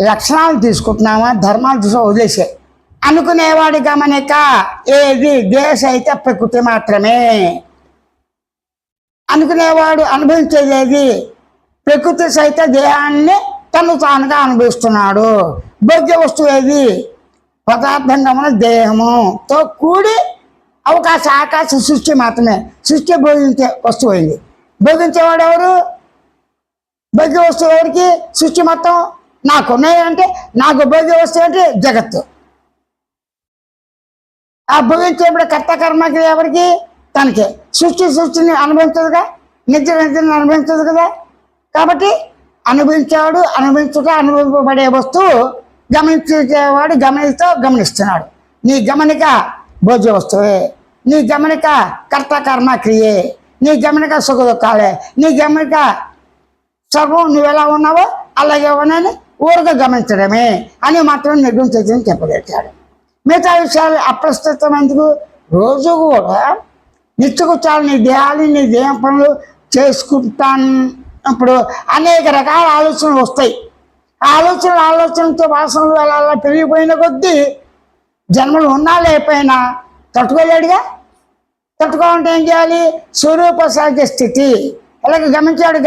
లక్షణాలు తీసుకుంటున్నామా, ధర్మాలు చూసి వదిలేసే. అనుకునేవాడి గమనిక ఏది? దేశ అయితే ప్రకృతి మాత్రమే. అనుకునేవాడు అనుభవించేది ఏది? ప్రకృతి సహిత దేహాన్ని తను తానుగా అనుభవిస్తున్నాడు. భోగ్య వస్తువు ఏది? పదార్థం గమన దేహముతో కూడి అవకాశ ఆకాశ సృష్టి మాత్రమే. సృష్టి భోగించే వస్తువు అయింది. భోగించేవాడు ఎవరు? భోగ్య వస్తువు ఎవరికి? సృష్టి మొత్తం నాకు అంటే నాకు భోగ్య వస్తువు అంటే జగత్తు. ఆ భోగించేప్పుడు కర్త కర్మకి ఎవరికి? తనకే. సృష్టిని అనుభవించదుగా, నిద్రని అనుభవించదు కదా. కాబట్టి అనుభవించేవాడు అనుభవింపబడే వస్తువు గమనించేవాడు గమనిస్తున్నాడు. నీ గమనిక భోజ్య వస్తువే, నీ గమనిక కర్త కర్మ క్రియే, నీ గమనిక సుఖ దుఃఖాలే, నీ గమనిక సర్వం నువ్వు ఎలా ఉన్నావో అలాగే ఉన్నాయని ఊరుగా గమనించడమే అని మాత్రం నిర్గుణం చెప్పగలిగాడు. మిగతా విషయాలు అప్రస్తుతమైనందుకు రోజు కూడా నిత్యకృత్యాలు నీ దేహాలు నీ దేహం పనులు చేసుకుంటానప్పుడు అనేక రకాల ఆలోచనలు వస్తాయి. ఆ ఆలోచనతో వాసనలు అలా పెరిగిపోయిన కొద్దీ జన్మలు ఉన్నా లేకపోయినా తట్టుకోలేడుగా. తట్టుకోవాలంటే ఏం చేయాలి? స్వరూప సహజ స్థితి. అలాగే గమనించేవాడి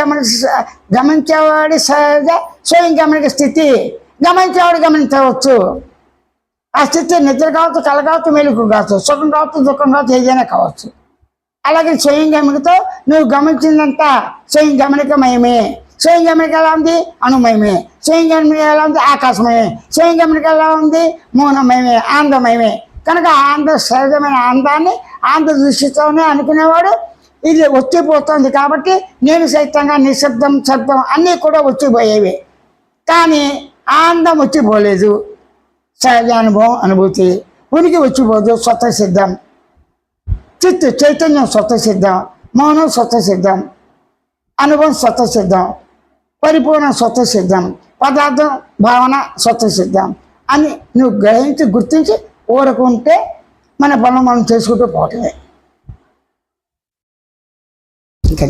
సహజ స్వయం గమనిక స్థితి. గమనించేవాడు గమనించవచ్చు. ఆ స్థితి నిద్ర కావచ్చు, కళ కావచ్చు, మెలుకు కావచ్చు, సుఖం కావచ్చు, దుఃఖం కావచ్చు, ఏదైనా కావచ్చు. అలాగే స్వయం గమనికతో నువ్వు గమనించిందంతా స్వయం గమనికమయమే. స్వయం గమనిక ఎలా ఉంది? అనుమయమే. స్వయం గమనిక ఎలా ఉంది? ఆకాశమయమే. స్వయం గమనిక ఎలా ఉంది? మౌనమయమే, ఆనందమయమే. కనుక సహజమైన ఆనందాన్ని ఆనంద దృష్టితోనే అనుకునేవాడు ఇది వచ్చిపోతుంది. కాబట్టి నేను సైతంగా నిశ్శబ్దం, శబ్దం అన్నీ కూడా వచ్చిపోయేవి. కానీ ఆనందం వచ్చిపోలేదు. సహజ అనుభవం, అనుభూతి, ఉనికి వచ్చిపోదు, స్వతः సిద్ధం. చైతన్యం స్వతः సిద్ధం, మౌనం స్వతः సిద్ధం, అనుభవం స్వతः సిద్ధం, పరిపూర్ణ స్వతः సిద్ధం, పదార్థం భావన స్వతः సిద్ధం అని నువ్వు గ్రహించి గుర్తించి ఊరుకుంటే మన పనులు మనం చేసుకుంటూ పోవటమే. ఇంకా